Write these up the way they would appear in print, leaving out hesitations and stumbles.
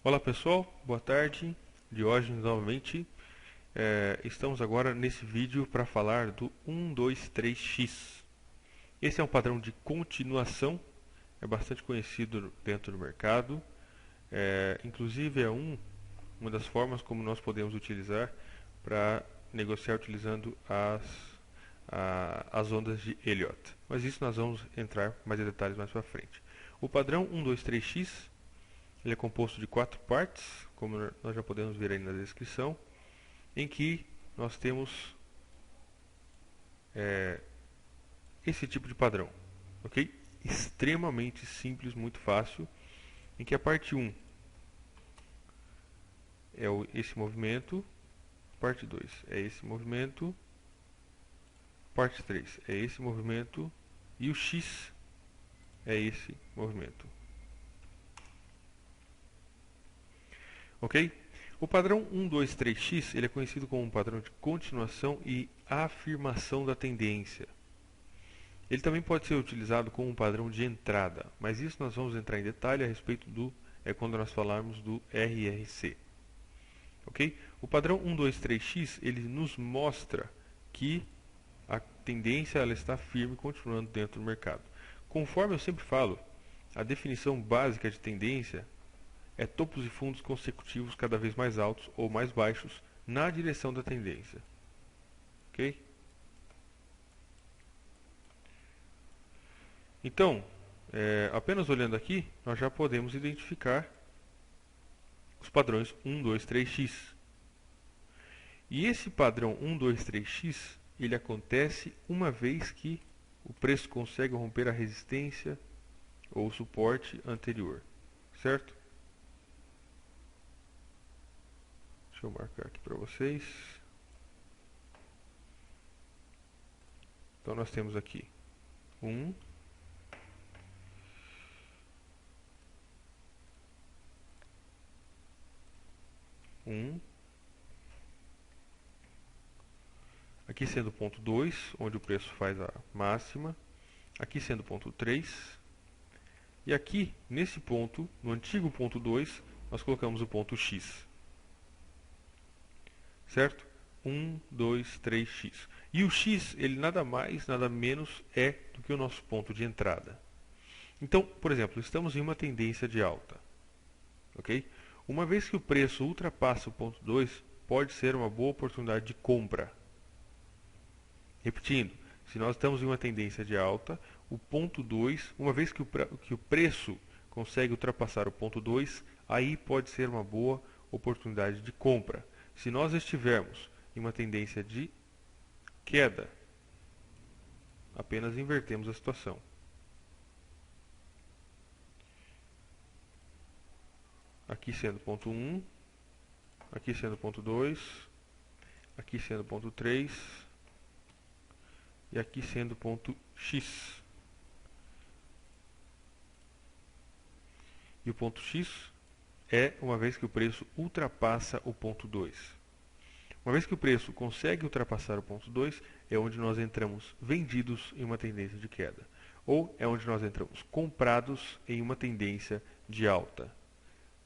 Olá pessoal, boa tarde, Diógenes novamente. Estamos agora nesse vídeo para falar do 1, 2, 3x. Esse é um padrão de continuação, é bastante conhecido dentro do mercado. Inclusive é uma das formas como nós podemos utilizar para negociar utilizando as ondas de Elliott. Mas isso nós vamos entrar mais em detalhes mais para frente. O padrão 1, 2, 3x ele é composto de 4 partes, como nós já podemos ver aí na descrição, em que nós temos esse tipo de padrão, ok? Extremamente simples, muito fácil, em que a parte 1 é esse movimento, parte 2 é esse movimento, parte 3 é esse movimento e o x é esse movimento. Ok? O padrão 1, 2, 3x ele é conhecido como um padrão de continuação e afirmação da tendência. Ele também pode ser utilizado como um padrão de entrada, mas isso nós vamos entrar em detalhe a respeito quando nós falarmos do RRC. Ok? O padrão 1, 2, 3x ele nos mostra que a tendência ela está firme continuando dentro do mercado. Conforme eu sempre falo, a definição básica de tendência é topos e fundos consecutivos cada vez mais altos ou mais baixos na direção da tendência. Ok? Então, apenas olhando aqui, nós já podemos identificar os padrões 1, 2, 3x. E esse padrão 1, 2, 3x, ele acontece uma vez que o preço consegue romper a resistência ou suporte anterior. Certo? Deixa eu marcar aqui para vocês. Então nós temos aqui 1, aqui sendo o ponto 2, onde o preço faz a máxima, aqui sendo o ponto 3, e aqui nesse ponto, no antigo ponto 2, nós colocamos o ponto x. Certo? 1, 2, 3x. E o x, ele nada mais, nada menos é do que o nosso ponto de entrada. Então, por exemplo, estamos em uma tendência de alta. Ok? Uma vez que o preço ultrapassa o ponto 2, pode ser uma boa oportunidade de compra. Repetindo, se nós estamos em uma tendência de alta, o ponto 2, uma vez que o preço consegue ultrapassar o ponto 2, aí pode ser uma boa oportunidade de compra. Se nós estivermos em uma tendência de queda, apenas invertemos a situação. Aqui sendo ponto 1, aqui sendo ponto 2, aqui sendo ponto 3 e aqui sendo ponto x. E o ponto x é uma vez que o preço ultrapassa o ponto 2. Uma vez que o preço consegue ultrapassar o ponto 2, é onde nós entramos vendidos em uma tendência de queda. Ou é onde nós entramos comprados em uma tendência de alta.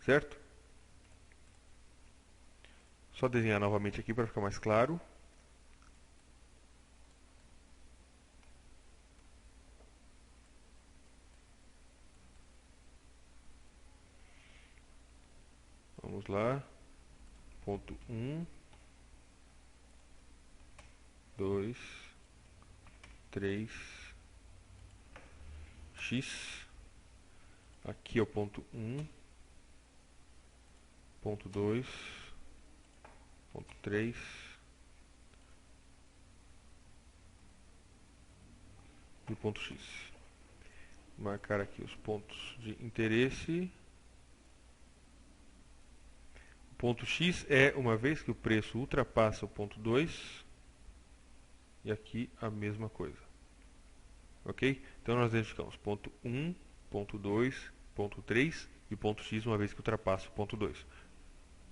Certo? Só desenhar novamente aqui para ficar mais claro. Vamos lá. Ponto 1, 2, 3, x. Aqui é o ponto 1, ponto 2, ponto 3 e o ponto x. Vou marcar aqui os pontos de interesse. O ponto x é uma vez que o preço ultrapassa o ponto 2 e aqui a mesma coisa. Ok? Então nós identificamos ponto 1, ponto 2, ponto 3 e ponto x uma vez que ultrapassa o ponto 2.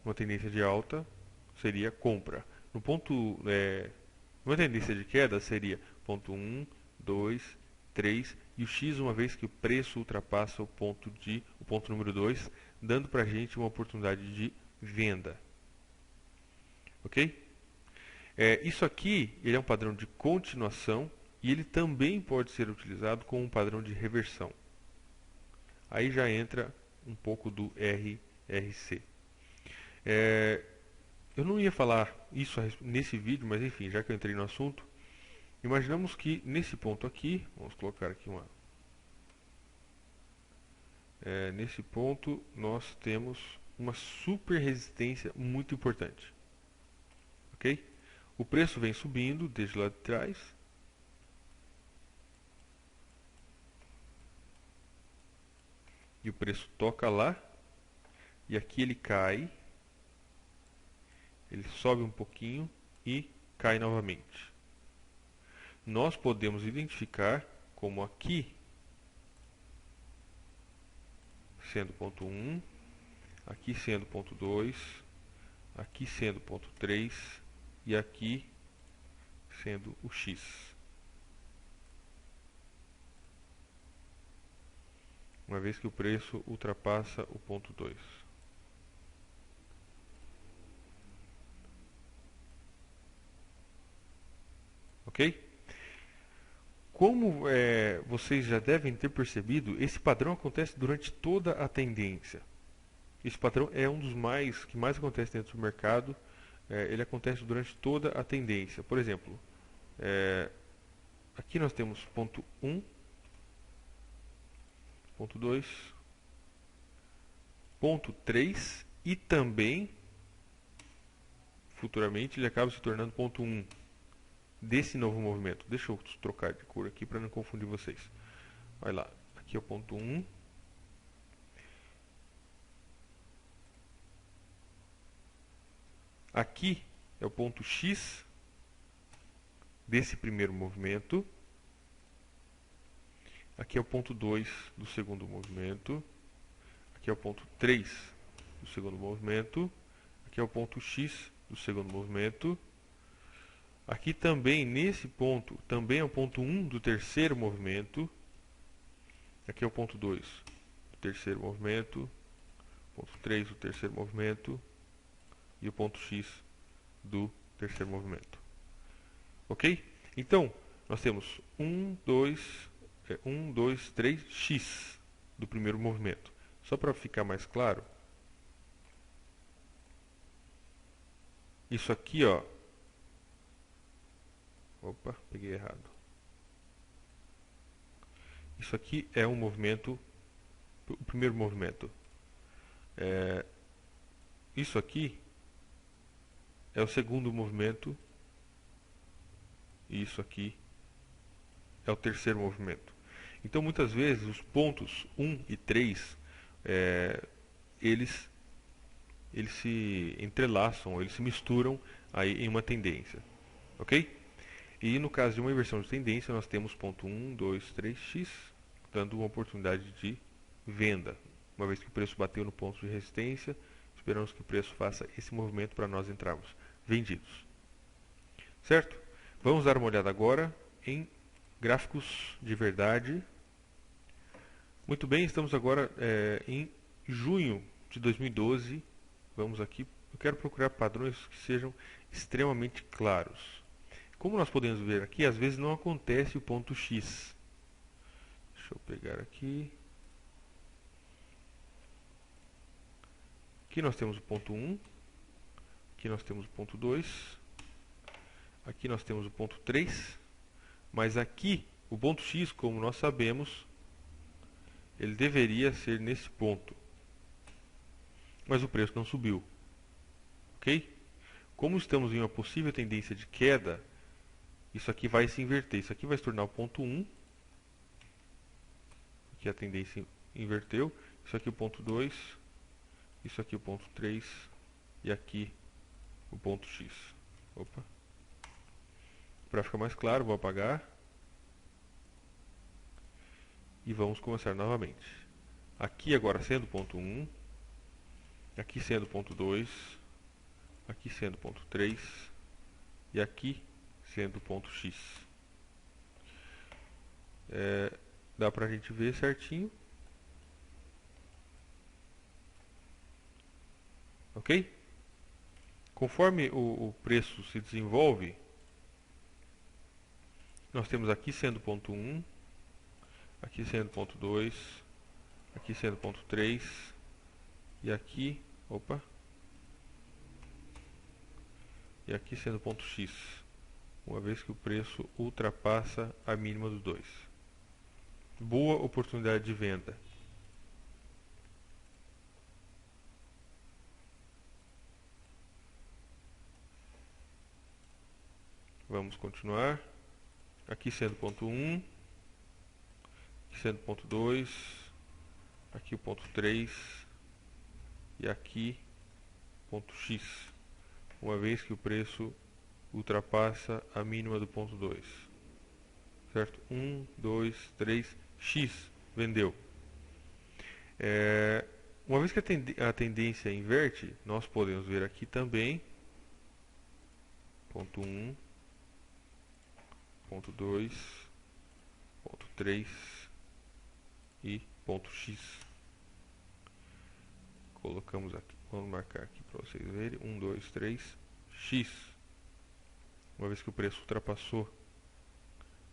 Uma tendência de alta seria compra. Uma tendência de queda seria ponto 1, 2, 3 e o x uma vez que o preço ultrapassa o ponto número 2 dando para a gente uma oportunidade de venda. Ok? Isso aqui ele é um padrão de continuação e ele também pode ser utilizado como um padrão de reversão. Aí já entra um pouco do RRC. Eu não ia falar isso nesse vídeo, mas enfim, já que eu entrei no assunto, imaginamos que nesse ponto aqui, vamos colocar aqui nesse ponto nós temos uma super resistência muito importante. Ok? O preço vem subindo desde lá de trás. E o preço toca lá. E aqui ele cai. Ele sobe um pouquinho e cai novamente. Nós podemos identificar como aqui sendo ponto 1, aqui sendo ponto 2, aqui sendo ponto 3 e aqui sendo o X. Uma vez que o preço ultrapassa o ponto 2. Ok? Como vocês já devem ter percebido, esse padrão acontece durante toda a tendência. Esse padrão é um dos que mais acontece dentro do mercado. Ele acontece durante toda a tendência. Por exemplo, aqui nós temos ponto 1, ponto 2, ponto 3 e também, futuramente, ele acaba se tornando ponto 1 desse novo movimento. Deixa eu trocar de cor aqui para não confundir vocês. Vai lá, aqui é o ponto 1. Aqui é o ponto X desse primeiro movimento. Aqui é o ponto 2 do segundo movimento. Aqui é o ponto 3 do segundo movimento. Aqui é o ponto X do segundo movimento. Aqui também, nesse ponto, também é o ponto 1 do terceiro movimento. Aqui é o ponto 2 do terceiro movimento. Ponto 3 do terceiro movimento. E o ponto X do terceiro movimento. Ok? Então, nós temos 1, 2, 3, X do primeiro movimento. Só para ficar mais claro, isso aqui, ó. Opa, peguei errado. Isso aqui é um movimento, o primeiro movimento. Isso aqui é o segundo movimento. E isso aqui é o terceiro movimento. Então, muitas vezes, os pontos 1 e 3, eles se entrelaçam, eles se misturam aí em uma tendência. Ok? E no caso de uma inversão de tendência, nós temos ponto 1, 2, 3, X, dando uma oportunidade de venda. Uma vez que o preço bateu no ponto de resistência, esperamos que o preço faça esse movimento para nós entrarmos vendidos. Certo? Vamos dar uma olhada agora em gráficos de verdade. Muito bem, estamos agora em junho de 2012. Vamos aqui, eu quero procurar padrões que sejam extremamente claros. Como nós podemos ver aqui, às vezes não acontece o ponto X. Deixa eu pegar aqui. Aqui nós temos o ponto 1. Aqui nós temos o ponto 2. Aqui nós temos o ponto 3. Mas aqui, o ponto X, como nós sabemos, ele deveria ser nesse ponto. Mas o preço não subiu. Ok? Como estamos em uma possível tendência de queda, isso aqui vai se inverter. Isso aqui vai se tornar o ponto 1. Aqui a tendência inverteu. Isso aqui o ponto 2. Isso aqui o ponto 3. E aqui o ponto X. Opa. Para ficar mais claro, vou apagar. E vamos começar novamente. Aqui agora sendo ponto 1. Aqui sendo ponto 2. Aqui sendo ponto 3. E aqui sendo ponto X. Dá pra gente ver certinho. ok? Conforme o preço se desenvolve, nós temos aqui sendo ponto 1, aqui sendo ponto 2, aqui sendo ponto 3 e aqui, e aqui sendo ponto X, uma vez que o preço ultrapassa a mínima dos dois. Boa oportunidade de venda. Vamos continuar. Aqui sendo ponto 1, aqui sendo ponto 2, aqui o ponto 3 e aqui ponto X, uma vez que o preço ultrapassa a mínima do ponto 2. Certo? 1, 2, 3, X, vendeu. Uma vez que a tendência inverte, nós podemos ver aqui também ponto 1, ponto 2, ponto 3 e ponto X. Colocamos aqui, vamos marcar aqui para vocês verem, 1, 2, 3, X. Uma vez que o preço ultrapassou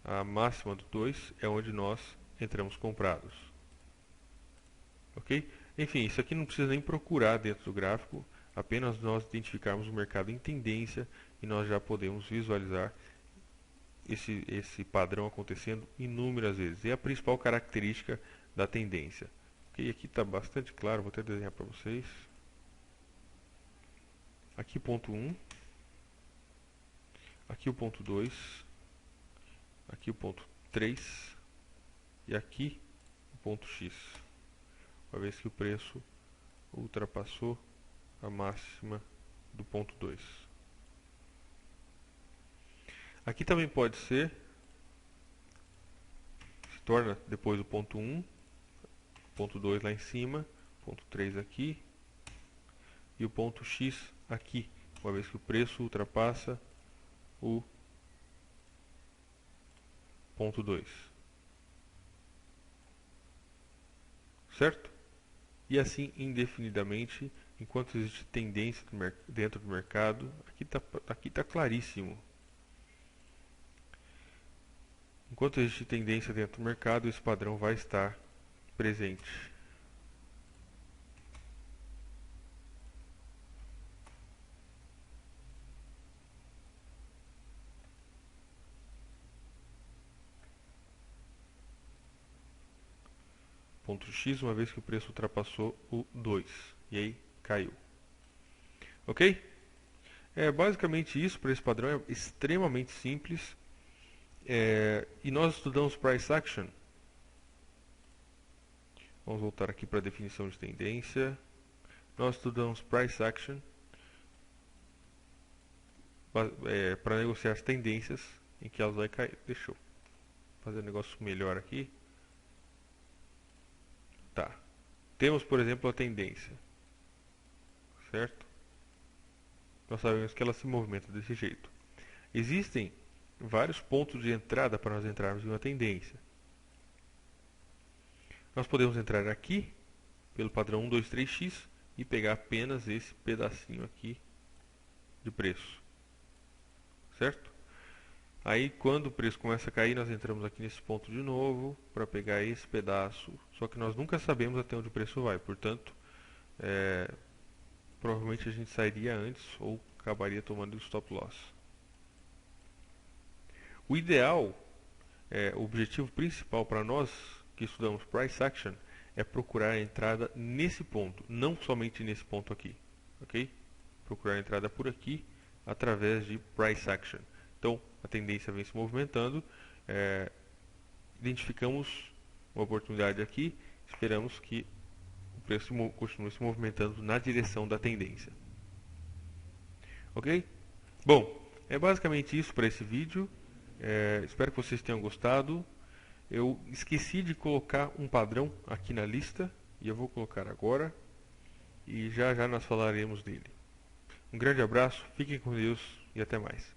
a máxima do 2, é onde nós entramos comprados. Ok? Enfim, isso aqui não precisa nem procurar dentro do gráfico, apenas nós identificarmos o mercado em tendência e nós já podemos visualizar esse padrão acontecendo inúmeras vezes. É a principal característica da tendência. Ok? Aqui está bastante claro, vou até desenhar para vocês. Aqui ponto 1, aqui o ponto 2, aqui o ponto 3 e aqui o ponto X, uma vez que o preço ultrapassou a máxima do ponto 2. Aqui também pode ser, se torna depois do ponto 1, ponto 2 lá em cima, ponto 3 aqui e o ponto X aqui, uma vez que o preço ultrapassa o ponto 2. Certo? E assim indefinidamente, enquanto existe tendência dentro do mercado, aqui tá claríssimo. Enquanto existe tendência dentro do mercado, esse padrão vai estar presente. Ponto X, uma vez que o preço ultrapassou o 2. E aí caiu. Ok? É basicamente isso para esse padrão. É extremamente simples. E nós estudamos Price Action. Vamos voltar aqui para a definição de tendência. Nós estudamos Price Action para negociar as tendências em que elas vão cair. Deixa eu fazer um negócio melhor aqui. Tá. Temos, por exemplo, a tendência. Certo? Nós sabemos que ela se movimenta desse jeito. Existem vários pontos de entrada para nós entrarmos em uma tendência. Nós podemos entrar aqui pelo padrão 1, 2, 3x e pegar apenas esse pedacinho aqui de preço. Certo? Aí quando o preço começa a cair, nós entramos aqui nesse ponto de novo para pegar esse pedaço. Só que nós nunca sabemos até onde o preço vai. Portanto, provavelmente a gente sairia antes ou acabaria tomando o stop loss. O ideal, o objetivo principal para nós que estudamos Price Action é procurar a entrada nesse ponto, não somente nesse ponto aqui, ok? Procurar a entrada por aqui através de Price Action. Então, a tendência vem se movimentando, identificamos uma oportunidade aqui, esperamos que o preço continue se movimentando na direção da tendência. Ok? Bom, é basicamente isso para esse vídeo. Espero que vocês tenham gostado. Eu esqueci de colocar um padrão aqui na lista e eu vou colocar agora e já já nós falaremos dele. Um grande abraço, fiquem com Deus e até mais.